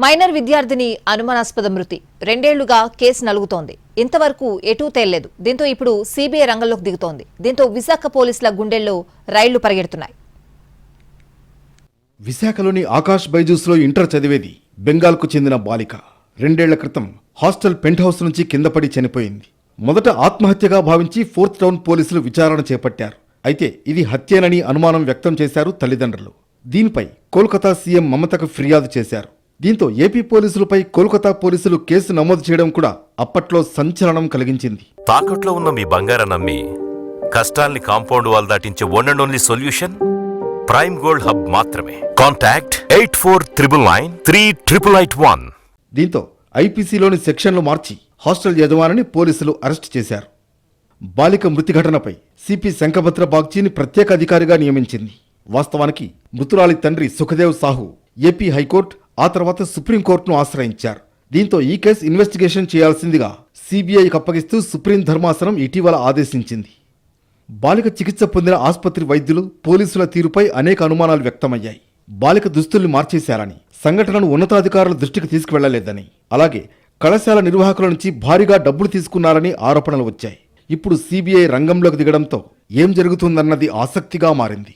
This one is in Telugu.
మైనర్ విద్యార్థిని అనుమానాస్పద మృతి 2 ఏళ్లుగా కేసు నలుగుతోంది. ఇంతవరకు ఎటూ తేలలేదు. దీంతో ఇప్పుడు సిబిఐ రంగంలోకి దిగుతోంది. దీంతో విశాఖ పోలీసుల గుండెల్లో రైళ్లు పరిగెడుతున్నాయి. విశాఖలోని ఆకాష్ బైజూస్లో ఇంటర్ చదివేది బెంగాల్కు చెందిన బాలిక 2 ఏళ్ల క్రితం హాస్టల్ పెంట్ హౌస్ నుంచి కింద పడి చనిపోయింది. మొదట ఆత్మహత్యగా భావించి ఫోర్త్ టౌన్ పోలీసులు విచారణ చేపట్టారు. అయితే ఇది హత్యేనని అనుమానం వ్యక్తం చేశారు తల్లిదండ్రులు. దీనిపై కోల్కతా సీఎం మమతకు ఫిర్యాదు చేశారు. దీంతో ఏపీ పోలీసులపై కోల్కతా పోలీసులు కేసు నమోదు చేయడం కూడా అప్పట్లో సంచలనం కలిగించింది. తాకట్లో ఉన్న మీ బంగారం నమ్మి కష్టాల్ని కాంపౌండ్ వాల్ దాటించే one and only solution prime gold hub మాత్రమే. కాంటాక్ట్ 8499938881. దీంతో ఐపీసీలోని సెక్షన్లు మార్చి హాస్టల్ యజమానిని పోలీసులు అరెస్టు చేశారు. బాలిక మృతి ఘటనపై సిపి శంఖభద్ర బాగ్చీని ప్రత్యేక అధికారిగా నియమించింది. వాస్తవానికి మృతురాలి తండ్రి సుఖదేవ్ సాహు ఏపీ హైకోర్టు ఆ తర్వాత సుప్రీంకోర్టును ఆశ్రయించారు. దీంతో ఈ కేసు ఇన్వెస్టిగేషన్ చేయాల్సిందిగా సిబిఐకి అప్పగిస్తూ సుప్రీం ధర్మాసనం ఇటీవల ఆదేశించింది. బాలిక చికిత్స పొందిన ఆసుపత్రి వైద్యులు పోలీసుల తీరుపై అనేక అనుమానాలు వ్యక్తమయ్యాయి. బాలిక దుస్తుల్ని మార్చేశారని, సంఘటనను ఉన్నతాధికారుల దృష్టికి తీసుకువెళ్లలేదని, అలాగే కళాశాల నిర్వాహకుల నుంచి భారీగా డబ్బులు తీసుకున్నారని ఆరోపణలు వచ్చాయి. ఇప్పుడు సిబిఐ రంగంలోకి దిగడంతో ఏం జరుగుతుందన్నది ఆసక్తిగా మారింది.